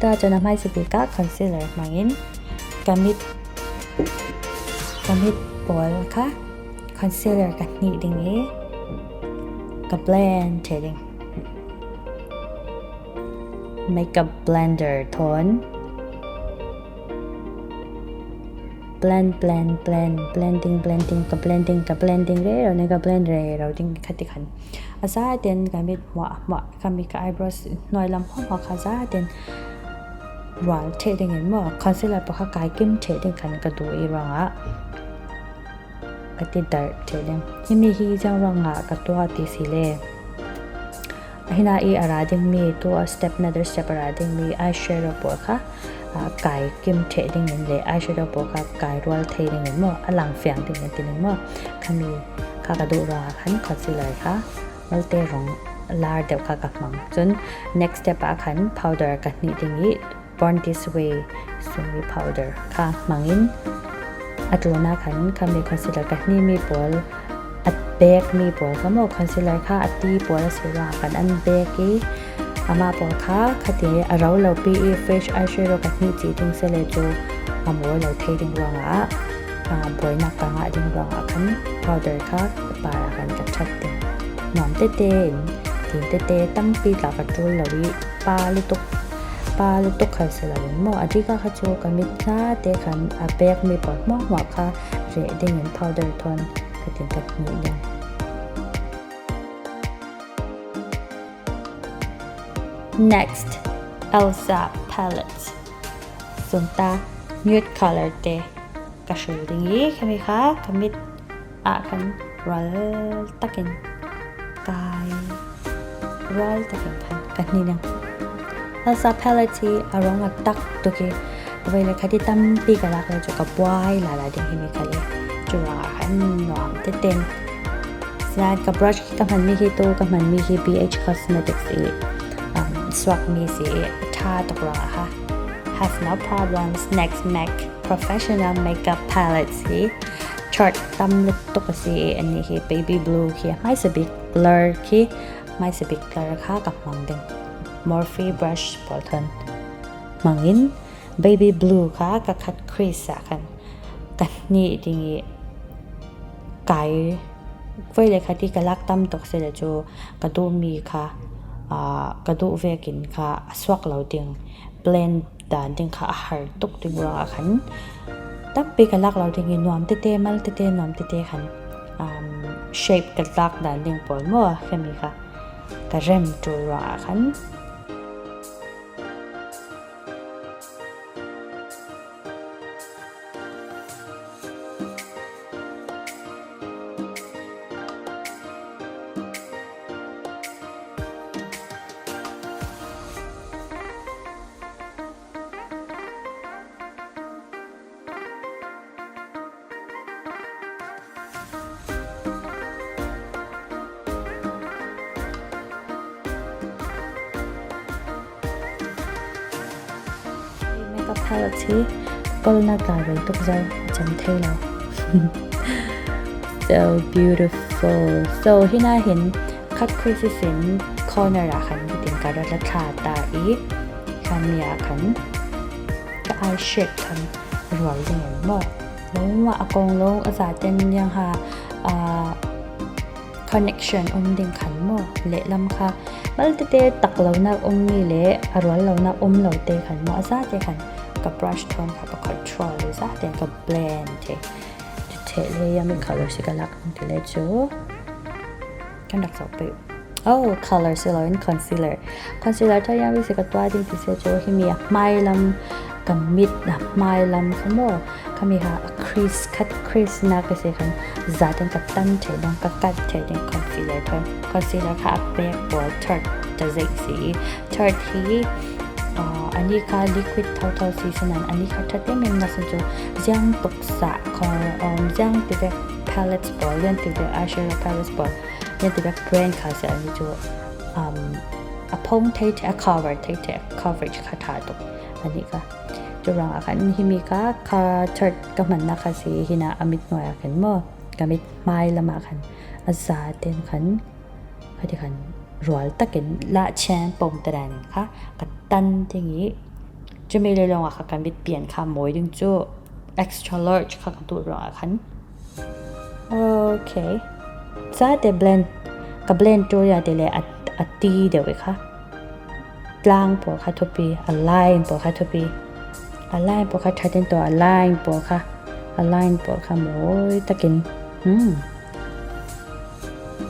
ta cho na mai sibika concealer mangin gamit bol ka concealer ka ni ding e ka blend theding makeup blender thon blending ka blending re ro ne ka blend re ro ding khati khan asa ten gamit wa kami ka eyebrows noi lam ho kha za ten wal theding en mo concealer pa kha kai kim theding khan ka du i ranga kati dark theding himi hi jang ranga ka to ati sile hina i arading mi to step another step arading mi eyeshadow po kha kai kim theding en le eyeshadow po kha kai roll theding en mo alang fyang ding en tin mo kami kha ka do ra khan concealer kha malte rong lar deuh kha ka mang chun next step a khan powder ka ni ding i born this way sumi powder kha mangin atlona khan kami concealer ka ni mi pol at bag mi pol kamo concealer kha ati pol sira kan an bag ki ama pol kha khati arau lo pi fresh eyeshadow ka ni chi ding sele jo amo lo theding wanga boy na ka nga ding wanga khan powder kha para kan ka chat ding nom te tin te tam pi la ka tul lo wi pa lu tuk khai sala mo adika kha chu kamit tha te khan a bag mi pot mo wa kha re ding en powder ton katin kat ni ding next Elsa palette sunta nude color te ka shul ding yi kami kha kamit a khan roll takin kai roll takin khan kat ni ding Elsa palette arong a tak to ke vai le khati tam pi ka lak le chu ka bwai la ding hi me khale chu ra khan nom te ten sa ka brush ka man mi hi to ka man mi hi BH Cosmetics e swak mi si tha to ra ha have no problems next MAC professional makeup palette si chart tam le to ka si ani hi baby blue hi mai sa big blur ki mai sa big blur kha ka mang ding Morphe brush polton mangin baby blue kha ka khat crease sa khan kan ni dingi kai voi le khati ka lak tam tok se le chu ka do mi kha ka do vekin kha aswak lo ding blend dan ding kha har tok ding ra khan tam pe ka lak lo ding nuam te mal te nuam te khan shape ka lak dan ding pol mo khami kha ka rem tu ra khan palette hi kolna ka re to zau chan thelo so beautiful so hina hin cut creases in corner a khan tin ka ra la tha ta i khamia khan ka eye shape khan rol ding mo long wa akong long asa ten yang ha connection ding khan mo le lam kha mal te tak lo na mi le arwal lo na lo te khan mo asa te khan ka brush tone ka control is that then ka blend te le yami color si ka lak te le chu kan dak so pe oh color silhouette and concealer ta yami si ka twa ding ti se chu hi mi mai lam ka mid na mai lam kamo kami ha crease cut crease na ka se kan za den ka tan te dang ka cut te ding concealer ka back ball third ta zai si third hi ani ka liquid total season ani ka thate mem na so jo jang tok sa khor jang ti ve palette ball yan ti ve eyeshadow palette ball yan ti ve brand ka sa ani jo a pong tate a coverage ka tha to ani ka jo rang kan himi ka third ka man na ka si hina amit noya kan mo kamit mai lama kan aza ten kan hadi kan roal takin la chen pom taran kha ka tan tingi จะไม่เลยลองอ่ะค่ะกันบิดเปลี่ยนค่ะหมวยดึงจู extra large ค่ะกันตัวรองอ่ะคันโอเคซาเดเบลนกับเบลนตัวยาเดเลยอัดตีเดี๋ยวไว้ค่ะกลางปวค่ะทุบี align ปวค่ะทุบี align ปวค่ะทัดเต็มตัว align ปวค่ะ align ปวค่ะหมวยตะกิน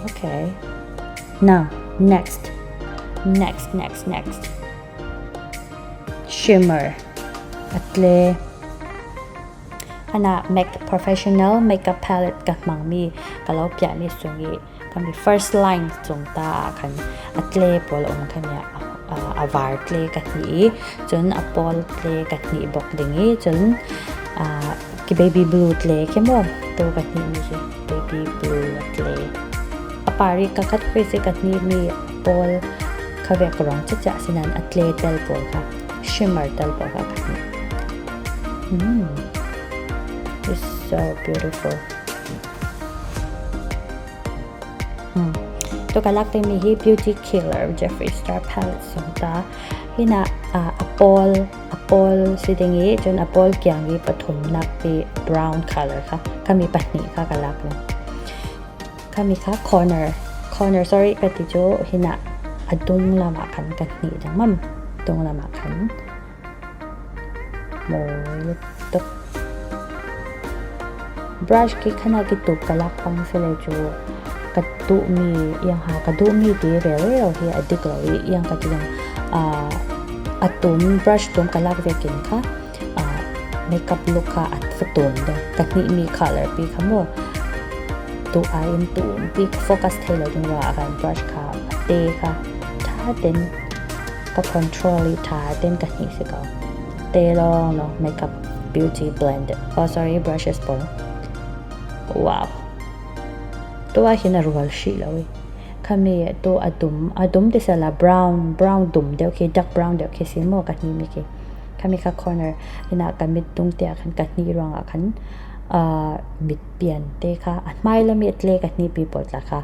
okay now next shimmer at le ana make professional makeup palette ka mangmi kalau pya ni sungi kami first line chungta khan atle pol om khania avar tle ka ni chun apol tle ka ni bok dingi chun ki baby blue tle kemo to ka ni baby blue tle apari ka kat pese ka ni mi apol kavek rong cha sinan atle tel pol ka shimmer tel pol ka it's so beautiful to kalak te mi hi beauty killer Jeffree Star palette sungta hina apol sidingi chun apol kyangi pathum nak pe brown color ka kami patni ka kalak le kami ka corner sorry kati jo hina adung lama kan katni jamam dung lama kan mo tok brush ki khana ki tu kalak pang sele jo katu mi yang ha kadu mi ti rel hi adik lo yang katiyang atum brush tum kalak vekin kha makeup look ka at fatum de katni mi color pi khamo tu aim tu pi focus thelo dung wa kan brush ka te ka tha ten ka control tha ten katni se ka te long no makeup beauty blend sorry brushes pon wowตัวหินารัวชีเลยขมีตัวอดุมที่สละ brown ดุมเดี๋ยวคือ dark brown เดี๋ยวคือสีม่วงกันนี่มีคือขมีค่ะ corner หินากันมิดตรงเตียกันกันนี่รองอ่ะกันมิดเปลี่ยนเตะค่ะอันไม่ละมิดเล่กันนี่ปีปอดละค่ะ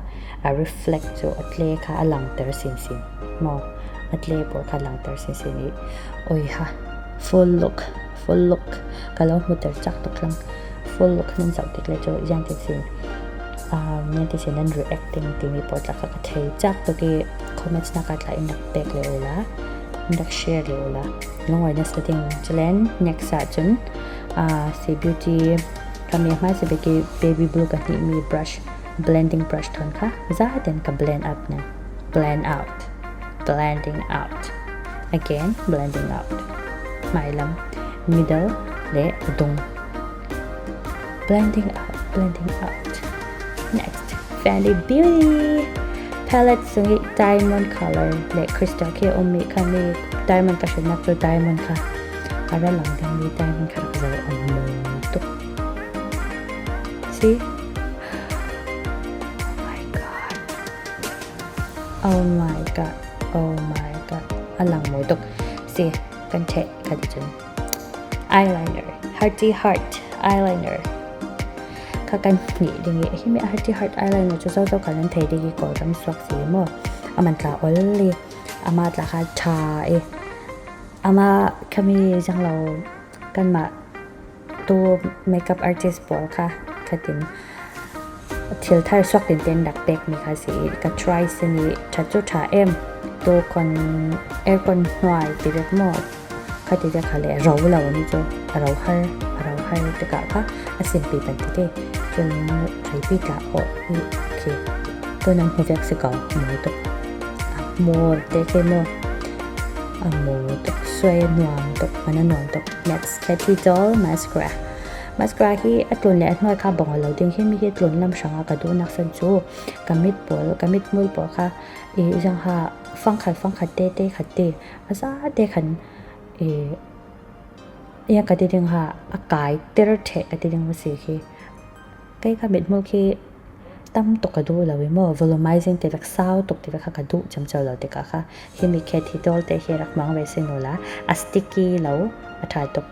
reflect จูอัดเล่ค่ะอลังเตอร์สินมออัดเล่ปอดค่ะลังเตอร์สินนี่โอ้ยค่ะ full look ก็แล้วหัวเตอร์จักตุกลัง full look นั่นสับติดเลยจูยังติดสิเนี่ยที่ฉันนั้น reacting ที่มีปอดละค่ะก็เทจากตัวที่ comments นักการอินดักเบกเลยละอินดัก share เลยละลงไว้ใน setting จะเล่น next จนสี beauty คำนี้มาสิเบก baby blue กันที่มี brush blending brush ทอนค่ะจะให้เดินกับ blend up นะ blending out again blending out หมายลำ middle และตรง blending out next Fenty Beauty palette sungi diamond color le crystal ke omi kami diamond ka shana to diamond ka ara lang din mi diamond ka ka zalo omo to see oh my god alang mo to see kan che ka dijun eyeliner heart eyelinerกันนี่ดิงี้ที่มี heart eyeliner จะเจ้ากันนั้นเทดีกี่ก่อนกันสวกสีมั่วมันตาออลลี่มาตาคาชามาคมีจังเรากันมาตัว makeup artist บอกค่ะคัดินเที่ยวไทยสวกเต็นดักเบกมีค่ะสีกับ try สินี่ชัดจุดชาตัวคนคนหน่วยตีเล็กหมดค่ะที่จะค่ะเลยเรานี่จ้ะเราให้ตะกะค่ะสิ่งปีบันทีเดจนใช้ปีกะโอเคตัวนั้นหัวใจสิกอหมูตกหมูเด็กหมูตกสวยนวลตกมันนวลตก next Katy Doll mascara ที่ตัวเนี้ยน้อยค่ะบอกเราดึงให้มีตัวลำสังกระดูนักสันจูกำมิดมุ้ยปอค่ะจังค่ะฟังขัดเต้ขัดเตะอาซาเตะขันยังกระดิ่งค่ะอากาศเตอร์เทกระดิ่งมาสิคือใกล้กับเบ็ดมือคือตั้มตกกระดูเราไม่มั่ว volumizing แต่รักษาตกแต่รักกระดูจำเจ้าเราแต่ก็ค่ะที่มีแค่ที่ดอลแต่ที่รักมังไว้สิโนละอัสติกี้เราอัฐานตก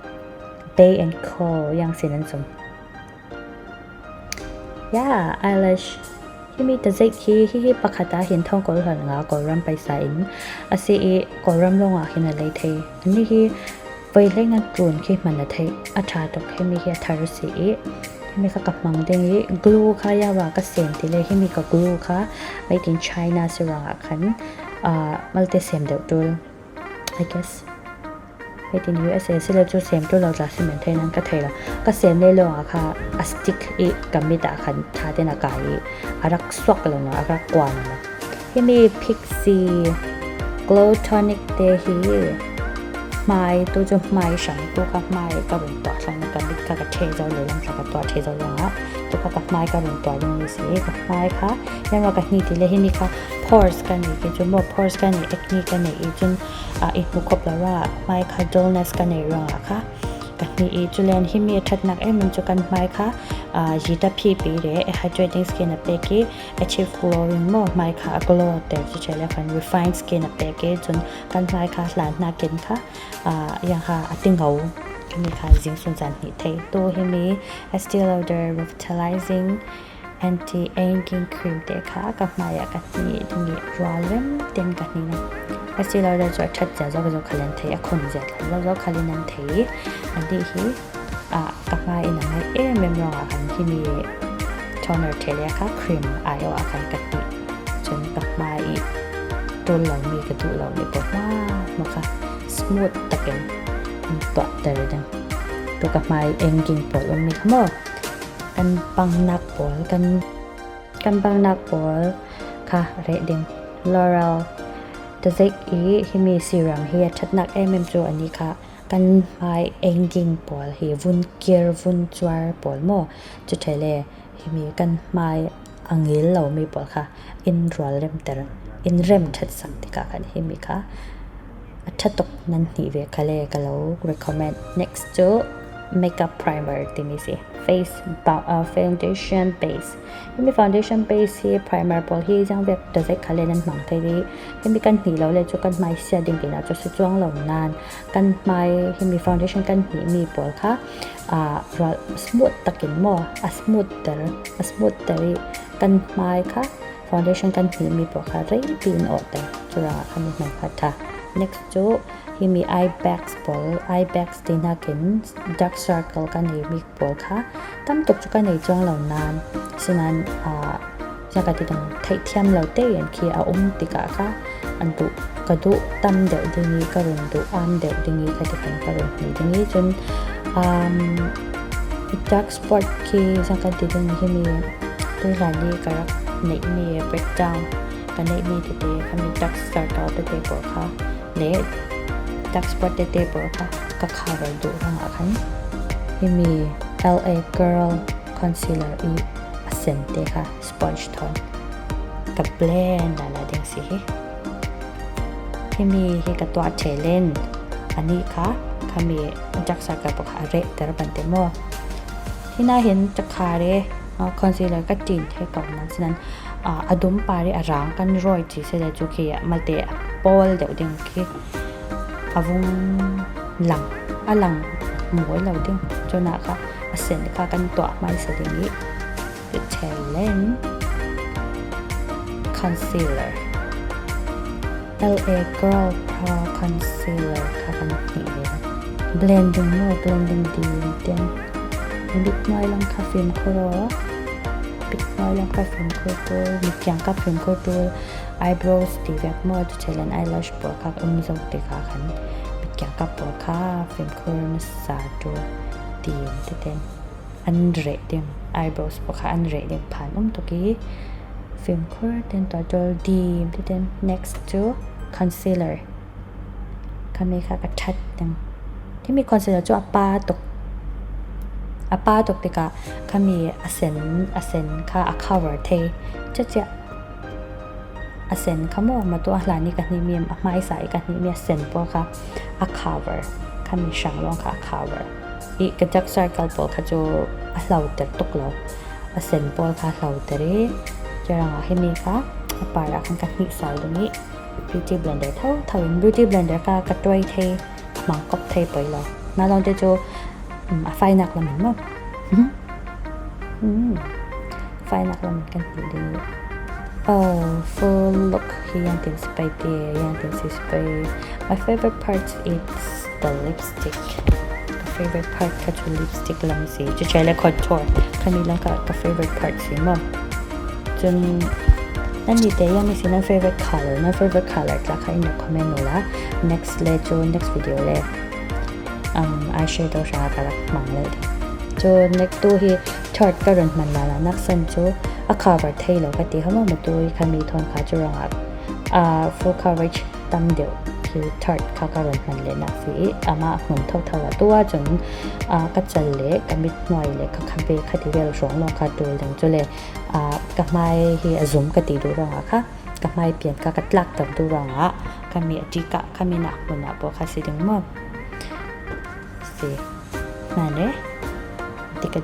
Bay and Co ยังสินั้นสมeyelash ที่มีแต่ใจที่ปากขาตาเห็นท้องก็หันงาก็รำไปใส่อาศัยก็รำลงอ่ะเห็นอะไรเทอันนี้ที่ ไฟเล็กนั้นรุนขึ้นมันจะให้อัตราตกให้มีแค่ทารุสีให้มีกับมังเดงกลูค่ะยาวก็เซมที่เลยให้มีกับกลูค่ะไปกินไชน่าสิรังขันมัลติเซมเดียวดู I guess ไปที่ USA สิเราจะเซมตัวเราจะสิเหมือนเท่นั้นก็เท่ละก็เซมได้เลยค่ะสติ๊กกับมิดาขันท่าเดนอากาศรักสวกเลยนะรักกวนนะที่มีพิกซีโกลทอนิกเดฮีไม้ตัวจะไม้ฉันตัวกับไม้กับเป็นตัวฉันกับมิดกับเทเจ้าเลยลังจากตัวเทเจ้าเลยตัวกับไม้กับเป็นตัวยังมีสิกับไม้ค่ะยังว่ากับนี่ที่เลยที่มีค่ะ pores กันนี่จนบอก pores กันนี่ acne กันนี่จนอีกมุขบแล้วว่าไม้ค่ะ dullness กันนี่รองอะค่ะกันนี่จุดเล่นที่มีทัดนักมันจะกันไม้ค่ะยีตาพีปีเร่ hydrating skin อะเปกี้ achieve glowing โม่ไม้ค่ะ glow แต่จะใช้แล้วกัน refined skin อะเปกี้จนกันไม้ค่ะหลานนักกินค่ะยังค่ะติงเขามีค่ะจิงส่วนจันนี่เทตัวที่มี Estee Lauder revitalizing anti-aging cream เด็กค่ะกับไม้กันนี่ตรงนี้รัวเล่มเต็มกันนี่นะEstee Lauder จะชัดจะจะก็คันเทียคนเจ็ดแล้วจะคันนั้นเทียอันที่กับไม้อินไม้เมมโมราคันที่มีโทนเนอร์เทเลียค่ะครีมไอโออาคันกันนี่จนกับไม้ตัวเรามีกระดูกเราเนี่ยบอกว่ามันค่ะ smooth ตะเกียงตัวเตอร์ดังตัวกับไม้เองกินปวดลงมีขโมยกันปังนักปวดกันปังนักปวดค่ะเรดดิ้ง L'Oreal แต่เซ็กที่มีซีรัมเฮียชัดนักเมมโจอันนี้ค่ะกันไม้เองกินปวดเฮียวุ้นเกียร์วุ้นจวาร์ปวดโม่จุดไทยเลยที่มีกันไม้อังเกลเรามีปวดค่ะอินรัวเรมเตอร์อินเรมชัดสังติกากันที่มีค่ะชัดตกนั้นที่เวกเลยก็เรา recommend next to makeup primer ที่มีสิ face foundation base ที่มี foundation base ที่ primer พอที่จังแบบจะใช้คะแนนนั้นหมั่งที่ดีที่มีกันหีเราเลยจุกันไม้เสียดิ่งๆนะจะช่วงเหล่านานกันไม้ที่มี foundation กันหีมีปอลค่ะsmooth ตะกินมั่วsmoother กันไม้ค่ะ foundation กันหีมีปอลค่ะรีบปีนออกแต่จุฬาคำนี้มันพัฒนา next to ที่มี eye bags ปอล eye bags ที่น่ากิน dark circle กันหีมีปอลค่ะตั้มตกจุกันในช่วงเหล่านานฉะนั้นจากการที่ต้องไทเทียมเราเตยันคีอาติกาค่ะอันตุกระดูตั้มเดวดึงนี้กระดุนตุเดวดึงนี้ค่ะที่เป็นกระดุนนี้ดึงนี้จนdark spot คีจากการที่ดึงนี้มีตัวหลายนี้กระรักในมี breakdown กันในมีที่เตะค่ะมี dark circle ที่เตะบอกค่ะเละ dark spot ที่เตะบอกค่ะก็ cover ดูทั้งอาคันที่มี LA Girl concealer เซนเตค่ะ sponge tone กับแบลนด์อะไรดังสิที่มีที่กระตัวเทเลนอันนี้ค่ะเขามีจักษากับปกติแต่ละบันเตโมที่น่าเห็นจักขาเรคอนซีลเลอร์ก็จีนให้ก่อนนั้นฉะนั้นอดุมปาริอารางกันรอยจีเสด็จจุกีมาเตะบอลเดี๋ยวดึงคีอาวุงหลังหมวยเราดึงจนนะคะเซนค่ะกันตัวมาเสด็จนี้The Talent Concealer LA Girl Pro Concealer ค่ะกันนี่เลย Blending ดีเด่นบิ๊กน้อยลงค่ะฟิล์มโคโรบิ๊กน้อยลงค่ะฟิล์มโคโรมีเพียงกับฟิล์มโคโร Eyebrows ดีแบบมอด Talent Eyelash ปวดค่ะสมติค่ะกันบิ๊กอย่างกับปวดค่ะฟิล์มโคโรนัสซาโดดีเด่นอันเรดดิ้ง eyebrows ปะค่ะอันเรดดิ้งผ่านตัวกี้ฟิล์มโคลเดนตัวจอดีที่เด่น next to concealer ค่ะมีค่ะกระชัดดังที่มี concealer จะป้าตกติกะค่ะมีอเซนค่ะ cover เทจะอเซนค่ะมั่วมาตัวหลานนี่กันนี่มีไม้ใส่กันนี่มีอเซนปะค่ะ cover ค่ะมีช่างลงค่ะ coverอีกจักรcircle ปอลค่ะจะเราแต่ตกเราเส้นปอลค่ะเราแต่เรจะรังให้มีค่ะปาระคันกันนิสัยตรงนี้ beauty blender เท่า beauty blender ค่ะกระตุ้ยเทมังกบเทไปแล้วมาลองจะไฟหนักละเหมือนมั้งไฟหนักละเหมือนกันอยู่ดีfull look ยังติดสไปเดียยังติดสไป my favorite part is the lipstick favorite part ก็จะ lipstick ลังสีจะใช้และ contour คำนี้ลังก็ favorite part สีมั้งจนนั่นดีแต่ยังไม่สินั่น favorite color นั่น favorite color จะใครในคอมเมนต์นู้นละ next เลยจู next video เลยeyeshadow ชาก็รักมังเลยจู next ตัวที่ third ก็รันมันละนักสันจูcover เทแล้วก็ตีเขามาตัวคำนี้ทอนขาจะรองfull coverage ตั้มเดียวคือ third เขาก็รันมันเลยนะสิมาหุ่นเท่าๆตัวจนก็จะเละก็มิดหน่อยเลยเขาคันไปคดีเวลช่วงลงขาตัวถึงจะเลยกับไม้ที่zoom ก็ตีดูรองค่ะกับไม้เปลี่ยนก็กัดลักตับดูรองก็มีจิกะก็มีหนักบนบอกค่ะสิถึงมั้งสินั่นเลยติ๊ก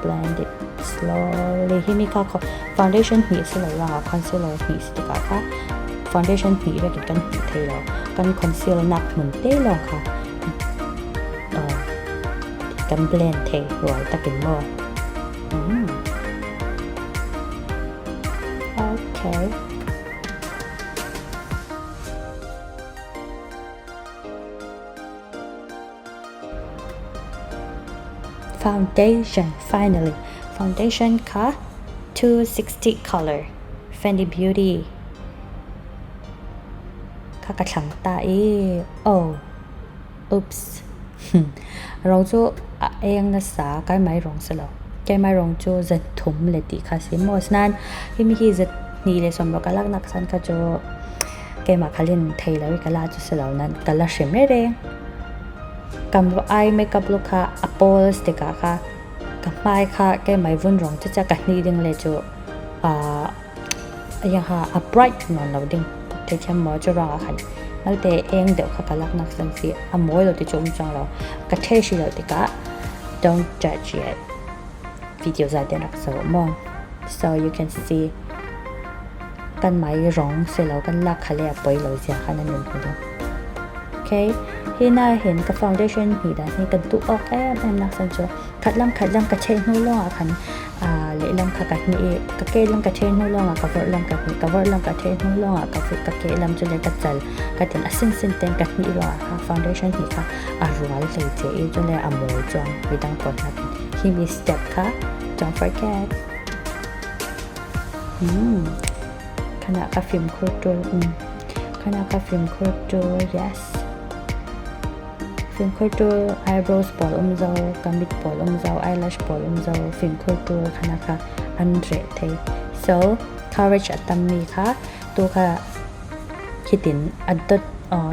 blend it slowly ที่มีค่ะ foundation หีสลายว่า concealer หีสติกาค่ะ foundation หีเรียกกันหีเทแล้วกัน concealer หนักเหมือนเต้ลองค่ะกัน blend เทรอยตะกินบ่โอเคfoundation finally foundation ค่ะ260 color Fenty Beauty ค่ะกระชังตาoops เราจะเองนะสาใกล้ไม่รองสลบใกล้ไม่รองจะจะทุ่มเลยดีค่ะสิมอสนั้นที่มีที่จะนี่เลยสมรกลักนักสันก็จะใกล้มาขลินไทยแล้วก็ลาจะสลบนั้นก็ลาเชื่อไม่เร่งกำลังไอเมคอัพลูกค้า Apple สติกาค่ะกับไม้ค่ะแกไม่วุ่นรองจะกันนี่ดึงเลยจูยังค่ะ bright นอนเราดึงแต่ฉันมอจะรองค่ะแล้วแต่เองเดี๋ยวค่ะกันลักนักสังสีมวยเราจะจมจังเรากระเทชิเราติกะ don't judge yet วิดีโอจะได้นักสาวมอง so you can see กันไม่รองเสร็จแล้วกันลักค่ะเลยไปเราจะค่ะนั่นเองคุณดูโอเคที่น่าเห็นกับ foundation หีด้านนี้กันตุออกแอมนักสันจคัดลำกระเชนนู่นล่ะคันเละลำกัดนี่กะเกลำกระเชนนู่นล่ะกับลำกัดนี่กับลำกระเชนนู่นล่ะกับกะเกลำจนเลยกระจัลกระเต็นสินเต็นกัดนี่ล่ะค่ะ foundation หีค่ะรัวเลยเจ๊จนเลยโมจงไปดังปนนะที่มี step ค่ะ don't forget ขณะกับฟิล์มโคตรขณะกับฟิล์มโคตร yes film culture eyebrows ball umzau gambit ball umzau eyelash ball umzau film culture khanaka andre thei so coverage atammi kha to kha hitin adot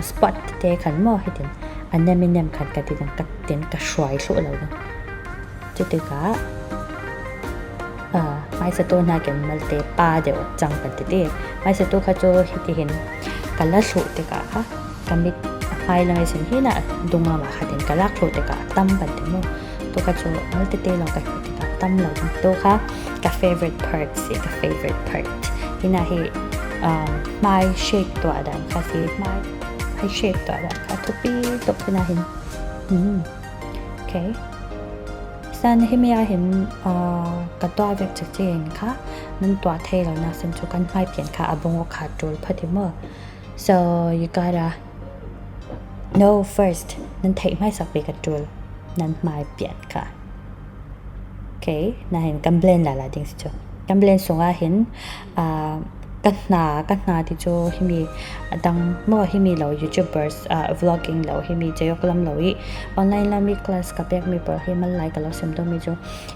spot te khan mo hitin anaminem khan ka tin ka ten ka shwai hlo lo chute ka mai sa to na ken malte pa de chang pa te mai sa to kha cho hitin kala hlo te ka ha gambitไฮไลท์สิ่งที่น่ะดูมาว่าค่ะเด่นกระลักโลดแต่กะตั้มบันเดโมตัวกระโจมัลติเตลองกับแต่กะตั้มเราตัวค่ะกับ favorite part สิกับ favorite part ที่น่ะให้my shape ตัวดันค่ะสิ my shape ตัวดันค่ะทุกปีตกที่น่ะเห็นโอเคสันที่ไม่อยากเห็นกระตัวแบบชัดเจนค่ะนั่นตัวเทแล้วนะสันจุกันไม่เปลี่ยนค่ะอบงกขาดโจลพัดเมอ so you gotta no first นั่นเทไม่สักไปกับจูนั่นไม่เปลี่ยนค่ะโอเคน่าเห็นกันเบลนละดิ้งสิจ๊ะกันเบลนส่งอาเห็นกันหนาที่โจที่มีดังเมื่อที่มีเรา YouTubers vlogging เราที่มีจะยกลำเราอีออนไลน์เรามีคลาสกับแยกมีเปิดให้มันไลค์กับเราเสริมตัวมีโจ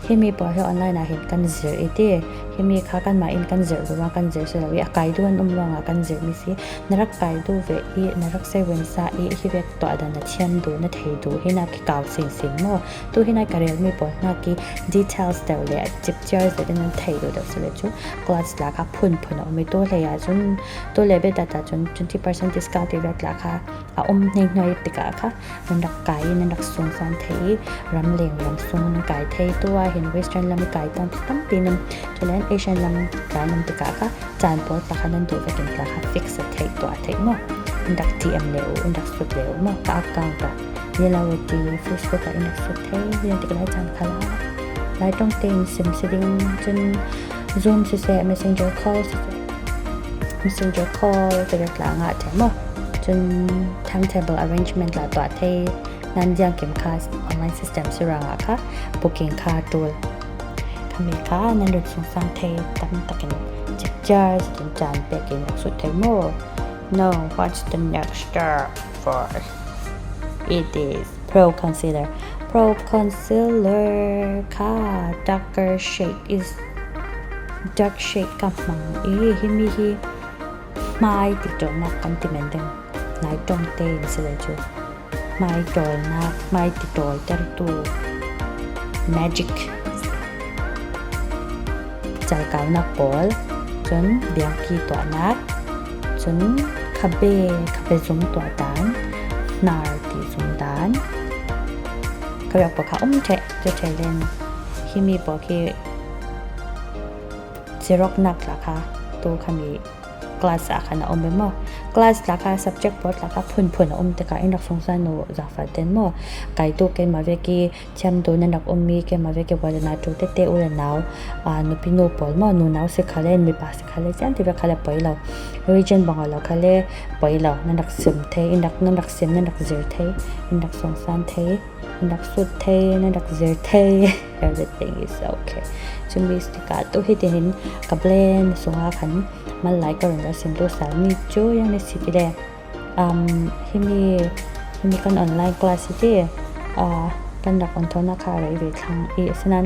ที่มีเปิดให้ออนไลน์น่าเห็นกันเจออีที่ที่มีค่ากันมาอินกันเจอหรือว่ากันเจอเสร็จเราอีไกด์ด้วยลองกันเจอมีสินรักไกด์ดูเวอีนรักเซเว่นซาอีที่เวกตัวดันนัดเชียนดูนัดเฮดูให้นักเก่าสิ่งเมื่อตัวที่นักการเรียนมีเปิดนักกี่ details เดี๋ยวเลยจิบเจอเสร็จนั้นเทดูเดี๋ยวเสร็จจูคลาสละค่ะพุ่นเอาไม่ตัวเลยจนตัวเลเวลแต่จน20% discount ที่ลดราคานิดหน่อยติกะค่ะนั่นดักไก่นั่นดักส่งสันเทรำเลียงรำส่งนั่นไก่เทตัวเห็น western ลำไก่ตั้งปีนึงจนแล้ว asian ลำไก่ลำติกะค่ะจานปอดราคานั้นดูไปกันราคา fix เทตัวเทมั้งนั่นดัก TM เร็วนั่นดักสุดเร็วมั้งก็กางกับนี่เราดี Facebook กับนั่นดักสุดเทยังติกะได้จานคาราไล่ต้องเต็มซิมซิงจน zoom เสีย messenger call messenger call จะเรียกหลังอ่ะใช่ไหมจ จน timetable arrangement ละตัวที่นั่นยังเก็บค่า online system สุราค่ะ booking ค่าตัวคำนี้ค่ะนั่นดูสงสารที่ตั้งแต่กันจิกจ่ายจนจานเปกินสุดท้ายโม no what's the next step for it is pro concealerค่ะ darker shade is dark shade กับมังฮิมีฮิไม่ติดจนนักกันติมันดังนายตรงเต้นสิเลยจูไม่โดนนักไม่ติดโดนแต่ตัว magic จากเก่านักบอลจนเบียงกีตัวนักจนคาเบ้ซุ่มตัวดานนาร์ตีซุ่มดานก็อยากบอกเขาจะใช้เล่นที่มีบอกที่จะรอกนักราคาตัวคำนี้ class อาคารอมเป็นมั้ง class ราคา subject board ราคาพุ่นอมแต่ก็อินดักสงสารโนจะฟัดเด่นมั้งไก่ตัวเกมมาเวกี้แชมป์ตัวนั้นดักอมมีเกมมาเวกี้วันนั้นตัวเตะอุลนาวนุพิโนปอลมั้งนูนาวสิขาเล่นมีปาสิขาเล่นจันที่แบบขาเล่นไปแล้ว region บางเราขาเล่นไปแล้วนั่นดักซึมเทอินดักนั่นดักซึมนั่นดักเซอร์เทอินดักสงสารเทอินดักสุดเทนั่นดักเซอร์เท everything is okay จะมีสติกาตัวที่เห็นกับเล่นสงอาขันมันหลายกรณีสิ่งตัวสามีจูยังในสิทธิ์แดงที่มีการออนไลน์คลาสที่กันดักอันทนาคาอะไรเวทางฉะนั้น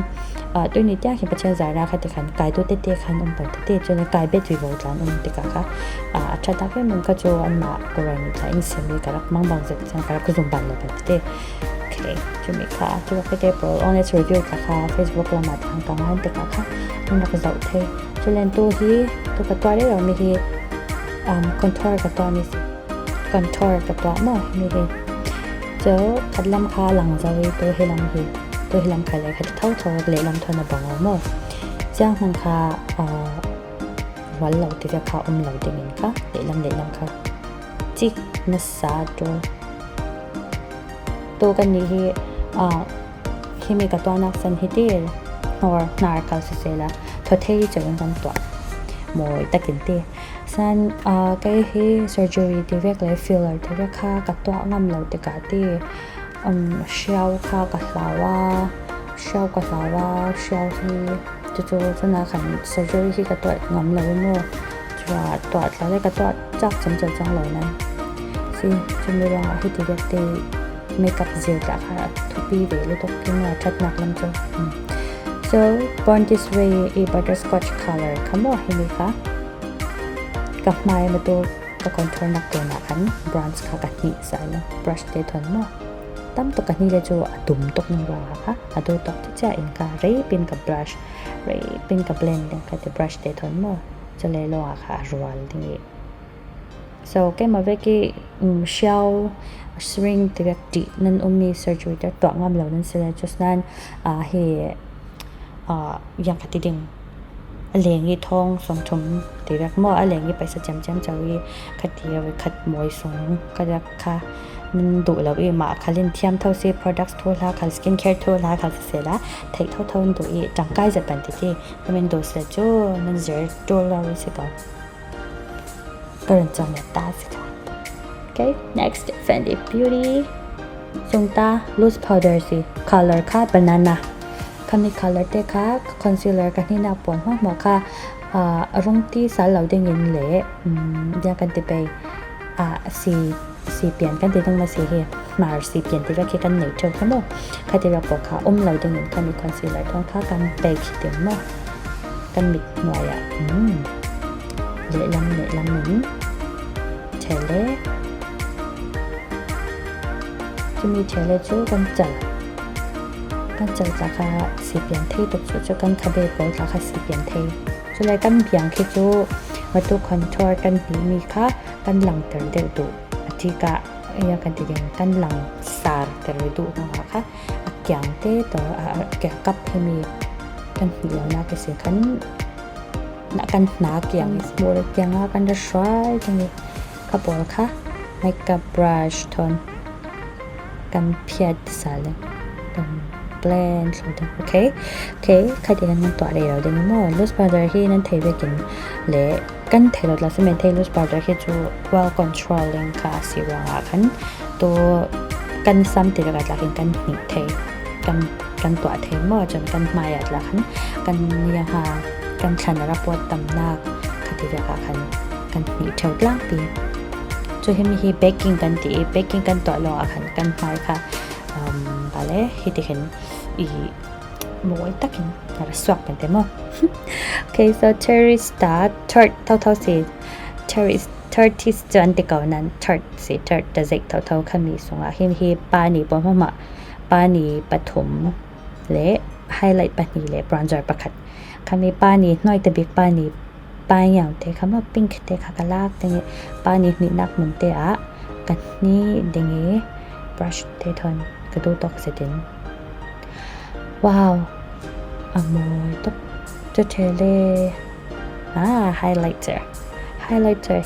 ตัวนี้ที่เห็นประชาชนราคาที่ขันกายตัวเตะขันไปเตะจนกายเบ็ดวิวจานติกาค่ะชัดตาแค่มันก็จะอันมากรณีที่อินเสียมีการมังบางสิ่งการกุศลบันเลยไปเตะโอเคจะมีค่ะที่ว่าเตะโปร honest review ค่ะ Facebook เรามาทางการหันติกาค่ะมันก็จะเทจะเล่นตัวที่ตัวกับตัวได้เรามีที่contour กับตัวนี้ contour กับตัวมั้งมีที่เจอคัดลำคาหลังจะวิตัวให้ลำคาเลยคัดเท่าทอเลยลำทอนบังเอาหมดจ้างมันคาวันเราที่จะคาเราเด้งอินค่ะเลยลำค่ะจิกนัสซาตัวกันนี้ที่มีกับตัวนักสันฮิติลor นาร์คาสิเซล่าทศที่จะเป็นกันตัวมวยตะกินเตะสันก็ให้ surgery ที่เรียกเลย filler ที่เรียกค่ากับตัวงามเราติกาที่เชลค่ากับลาวาเชลที่จู่ๆจะน่าขัน surgery ที่กับตัวงามเราเมื่อจะตัวเราได้กับตัวจักจำจังเลยนะสิจะมีเรื่องที่ที่เรียกที่ makeup เสียจากค่ะทุกปีเวลทุกที่เนี่ยชัดนักลำจ้ะSo born this way a butterscotch color คำว่าเห็นไหมคะกับไม้มาตัวกับคอนโทรลนักตัวหนักขัน bronze ค่ะกันนี่ใส่แล้ว brush เตะทนมั้งตั้มตัวกันนี่เลยจูดุ่มตกหนึ่งรางค่ะตัวตกที่จะอินค่ะเรย์เป็นกับ brush เรย์เป็นกับ blend ค่ะแต่ brush เตะทนมั้งจะเลยลงค่ะรัวนี่ so แกมาเวกี้shell string ที่แบบดีนั่นมี surgery แต่ตัวงามเหล่านั้นเสร็จjust นั้นเฮยังคติดึงเหลียงยี่ทองสองชมตีรักหม้อเหลียงยี่ไปสะจำเจ้าอีคติเอาไว้คัดมวยสงก็จะค่ะมันดูแล้วอีมาคันเล่นเทียมเท่าซี products ทั่วละคัน skin care ทั่วละคันเสียละเทคเท่าดูอีจังใกล้จะเป็นที่มันดูเสียจูมันเจอตัวเราสิก่อนก็เริ่มจังเนี่ยตาสิค่ะ okay next Fenty Beauty ทรงตา loose powder สิ color ค่ะ bananaคำนี้ color เตะค่ะ concealer กันที่น่าปวดหัวค่ะรงที่สารเหลาเด้งเงินเละยังกันติไปสีเปลี่ยนกันติต้องมาสีเห็ดมาสีเปลี่ยนติว่าแค่กันเหนือเท่ากันหมดค่ะที่เราบอกค่ะเหลาเด้งเงินค่ะมี concealer ท้องค่ะกันเบกเต็มหมดกันมิดหน่วยเละลำเหมือนเทเลจะมีเทเลจูกันจัดราคาสีเปลี่ยนที่ตกสุดจะกันคาเบโบราคาสีเปลี่ยนที่จะเลยกันเพียงแค่จูมาตัวคอนโทรลกันนี้มีค่ะกันหลังเตอร์เดดูที่กะยังกันติดกันหลังสาร์เตอร์ดูนะคะแกงเตะตัวแกงกับที่มีกันเดียวนะก็เสียกันนักกันหนาแกงโบราณแกงกันจะช่วยตรงนี้กระเป๋าค่ะเมคอัพบรัชทอนกันเพียดสาเลยblend โอเคใครที่นั่นตัวอะไรเราเดี๋ยวนี้มั้ง loose powder ที่นั่นเทไปกินเละ กันเทลแล้วสิเมนเทลส์บาร์เดอร์คือจู well controlling ค่ะสิรองคันตัวกันซ้ำติดกับหลักกันหนีเทกันตัวเทมอจนกันมาอย่างละคันกันยังหากันฉันรับปวดตำหนักคติเดียกคันกันหนีเทลกลางปีจะให้มีเบกกิ้งกันตีเบกกิ้งกันตัวลองคันกันมาค่ะบาเล่ที่ที่เห็นอีโมยตักเห็นอะไรสวกเป็นเต็มอ่ะ Okay so Terry start third เท่าสิ Terry third ที่จะอันที่เก่านั้น third สิ third จะเจ็กเท่าขมีส่งอ่ะเห็นปานีปอมมาปานีปฐมเละไฮไลท์ปานีเละ bronzer ประคัดคำนี้ปานีน้อยแต่บิ๊กปานีปาอย่างเตะคำว่า pink เตะขากลากเตะปานีนิดนักเหมือนเตะอ่ะกันนี้เด้งbrush เตะทอนกระดูตอกเสด็จว้าวอโมยตกจะเทเลhighlighter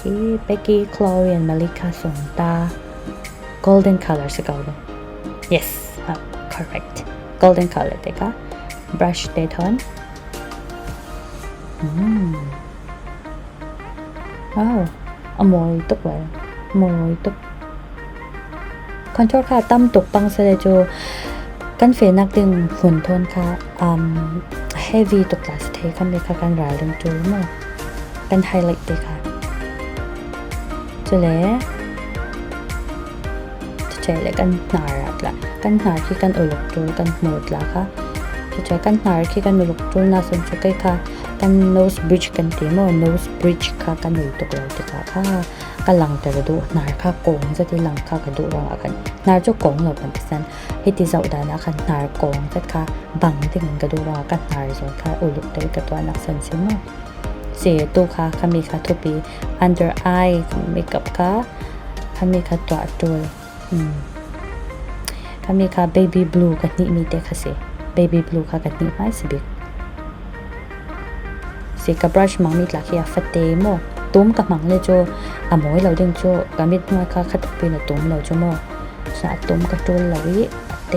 ที่เบกกี้คลอเรียนมาริกาส่งตา golden color สิเก่าเลย yes correct golden color เด็กะ brush เตทอนว้าวอโมยตกเลยอโมยตกคอนโทรลค่ะตั้มตกปังเสด็จจูกันเฟนักดึงหุ่นทนค่ะheavy ตกลาสเทคันเลยค่ะกันรายเรื่องจูมั้งกันไฮไลท์เลยค่ะจะเลยจะใช้เลยกันหนารัดละกันหนาที่กันอุลกจูกันหมดละค่ะจะใช้กันหนาที่กันอุลกจูน่าสนใจค่ะกัน nose bridge กันตีมั้ง nose bridge ค่ะกันอุลตกเลยติค่ะกันหลังแต่กระดูหนาค่ะโกงจะที่หลังค่ะกระดูรองกันหนาจะโกงเราเป็นพิเศษให้ที่เราได้นะคะหนาโกงจะค่ะบังที่มันกระดูรองกันหนาส่วนค่ะอุลกได้กระตัวนักสันสิมั้งเสียตัวค่ะคำมีค่ะทุบปี under eye เมคอัพค่ะคำมีค่ะตัวตัวคำมีค่ะ baby blue กันนี่มีเด็กค่ะเสีย baby blue ค่ะกันนี่ไม่สิบิกเสียกับ brush มังมีหลักที่ฟัดเตโมตุ้มกับมังเลยโจอ่ะโมยเราดึงโจกับมิดน้อยค่ะคัดปีนตุ้มเราโจโมสะตุ้มกับโจเราวิเต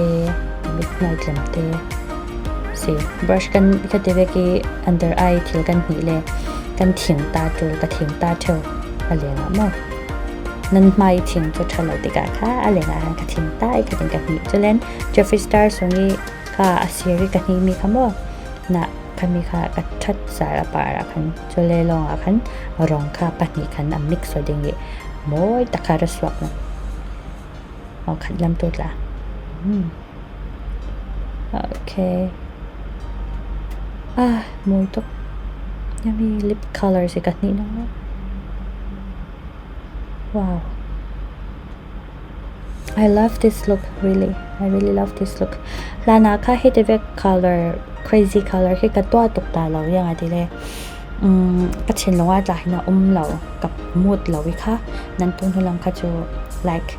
กับมิดน้อยเต็มเตเสีย brush กันก็เดเวกี้ under eye ที่กันนี่เลยกันเถียงตาโจกับเถียงตาเธออะไรนะโมนั่นไม่เถียงโจเธอเราติกาค่ะอะไรนะกับเถียงตากับเถียงกันนี่จะเล่น Jeffree Star ส่งนี้ค่ะซีรีส์กันนี่มีคำว่านะคันมีค่ะกัดชัดสารปาระคันจะเลยลองคันรองค่ะปัดนี้คันมิกซ์สดยังไงโมยตะคาร์สวักนะเอาคันลำตัวละโอเคโมยตกยังมีลิปคัลเลอร์สิกันนี่นะว้าว I love this look really I really love this look ลานาค่ะให้เดเวก color crazy color ที่กระตัวตกตาเราอย่างไรทีเลยกระเชนลงว่าจะให้เราเรากับมูดเราวิค่ะนั้นตุ้งทุลังค่ะจู like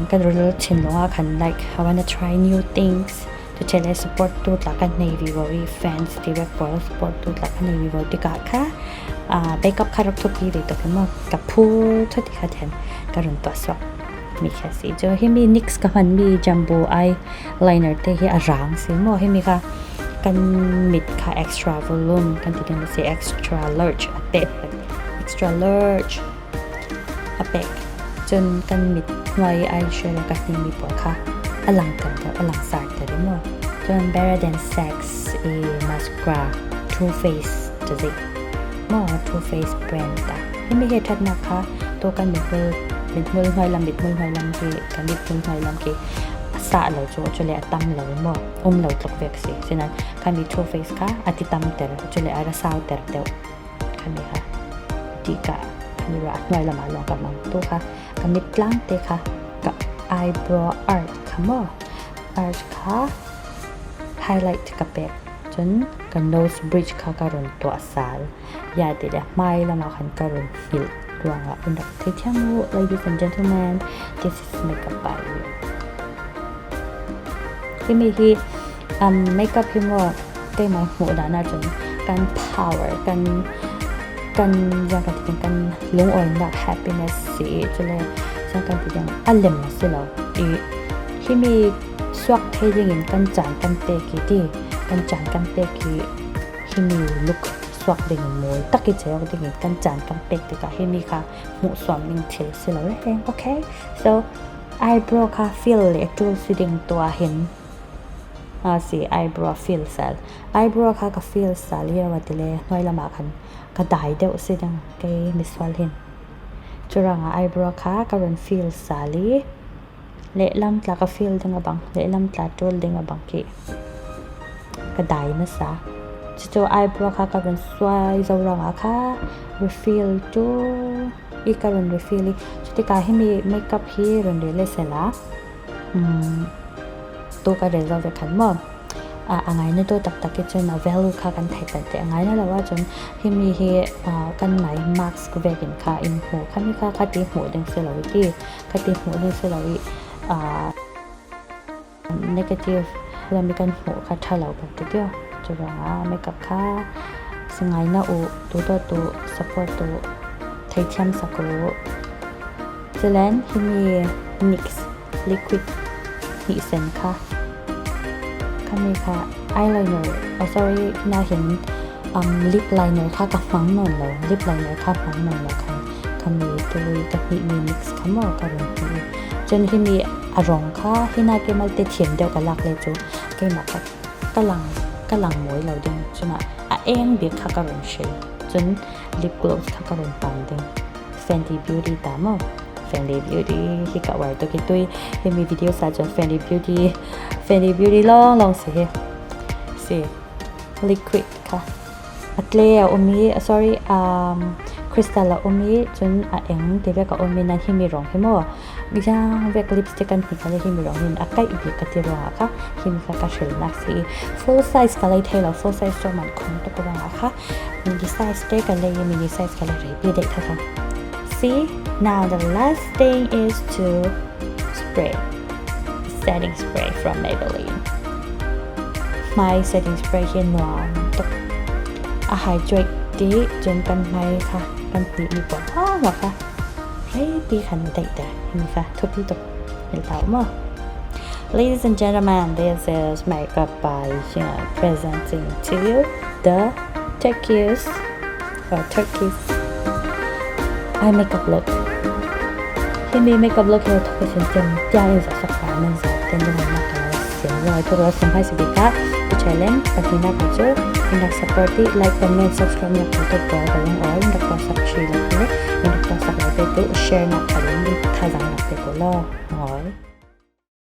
กันรู้เชนลงว่าคัน like I wanna try new things จะเชนเลย support ตัวหลักกัน navy very fans ที่แบบ support ตัวหลักกัน navy very ที่กะค่ะไปกับคารักทุกปีเลยตัวขึ้นมากับผู้ทุกที่ค่ะแทนการุนตัวสวมีแค่สิจะให้มี NYX กับมันมี Jumbo Eyeliner ที่ให้อารางสิโมให้มีค่ะกันมิดค่ะ extra volume กันที่เรียกว่า extra large อะเตะ extra large อะเปกจนกันมิดไว้ eyeshadow กันที่มีปวดค่ะอลังกันกับอลังสารแต่ได้หมดจน better than sex mascara Too Faced จะสิหมอ Too Faced brand แต่ให้มีเหตุทัดนะคะตัวกันมิดมือหอยลำบิดมือหอยลำกีกันบิดมือหอยลำกีสะเราจะเลยตั้มเราหมดเราตกเวกสิฉะนั้นกันมี Too Faced ค่ะอธิตั้มแต่จะเลยอาราสาวแต่เดียวกันมีค่ะดีกะกันมีว่าหอยละมาลองกับมังตัวค่ะกันมีล้างเตะค่ะกับ eyebrow art ค่ะหมอ art ค่ะ highlight กับเป๊กจนกัน nose bridge ค่ะการุนตัวสาลยาเด็ดไม่ละมาคันการุนหิลดวงละอุณหภูมิที่มู ladies and gentlemen this is makeup by you ที่มีที่makeup ที่มัวเต็มหัวด้านหน้าจนการ power กันยังกันที่กันลงอ่อนแบบ happiness สิจะเลยยังกันที่ยังอารมณ์สิเราที่มีสวกที่ยังกันจานกันเตะกี่ที่กันจานกันเตะกี่ที่มี look สวกดิ่งมวยตักกิจยกดิ่งกันจานกันเป็กติกาให้มีค่ะหมูสวมดิ่งเทสิเราเองโอเค so eyebrow ค่ะ fill เลยจูสิดิ่งตัวเห็นสิ eyebrow fill สัล eyebrow ค่ะก็ fill สัลเรียกว่าติเลยน้อยละมาคันก็ได้เดี๋ยวสิดังเกมิสวลเห็นจุรัง eyebrow ค่ะก็เป็น fill สัลเละลำตลาก็ fill ดิ่งบังเละลำตลาจูลดิ่งบังกี้ก็ได้นะซะจู่ๆ eyebrow ค่ะก็เป็นสวยจะรังค่ะ refill จูอีกก็เป็น refill จุดที่การให้มี makeup ที่เรื่องเรื่องเสร็จละตัวก็เดี๋ยวเราจะขันมั่งอันนี้ตัวตักๆจน value ค่ะกันไทยแต่อันนี้เราว่าจนที่มีกันไหน marks ก็เวกินค่ะ in หูค่ะมีค่ะตีหูดึงเสลาวิกี้ค่ะตีหูดึงเสลาวิnegative เรามีกันหูค่ะถ้าเราแบบเดียวจุดว่าไม่กับค่ะสิ่งไหนนะตัว support ตัวไทเทมสักรูเจเลนที่มี NYX liquid นี่เซนค่ะค่ะมีค่ะ eyeliner sorry น่าเห็นlip liner ค่ะกับฟังนนเลย lip liner ค่ะฟังนนเลยค่ะมีตัวกับมี NYX ค่ะหมอกันเลยจนที่มีอารมณ์ค่ะที่น่าเก็บมาเทียมเดียวกับหลักเลยจูเก็บมาค่ะกำลังมวยเราดึงจนเองเบียกค่ะกับรองเชลจน lip gloss ค่ะกับรองปังดึง Fenty Beauty ตามFenty Beauty ที่กับไว้ตัวกี่ตัวที่มีวิดีโอสาจน Fenty Beauty ลองสิ liquid ค่ะอัตเล่อมี sorry crystal อมีจนเองเดี๋ยวก็อมีนั่นที่มีรองให้หมอมีจ้าเวกลิปสติกกันที่กันเลยที่มีรองนี่อากาศอีกก็ที่รองค่ะที่มีค่ะเชลนักสิ full size กันเลยเท่า full size จอมันคงตกรองค่ะmini size เด็กกันเลย mini size กันเลยเด็กค่ะSee, now the last thing is to spray setting spray from Maybelline. My setting spray เห็นหวานตกhydrate ดีจนกันไหมค่ะกันปีมีปวดท้องหรอคะเฮ้ยปีขันแต่เห็นไหมคะทุกที่ตกเห็นเต่ามั้ง Ladies and gentlemen, this is makeup by presenting to you the Turkish eye makeup look. Khi mi makeup look thì tôi sẽ chỉnh gia yêu sắc sáng nên giờ tên tôi làm cái xiên rồi tôi đã xem hai sự việc khác tôi challenge và khi nào cũng chưa mình đặt support đi like comment subscribe nhập của tôi và link ở mình đặt vào subscribe là thế mình đặt vào subscribe để tôi share nạp cái link thay rằng nạp để tôi lo hỏi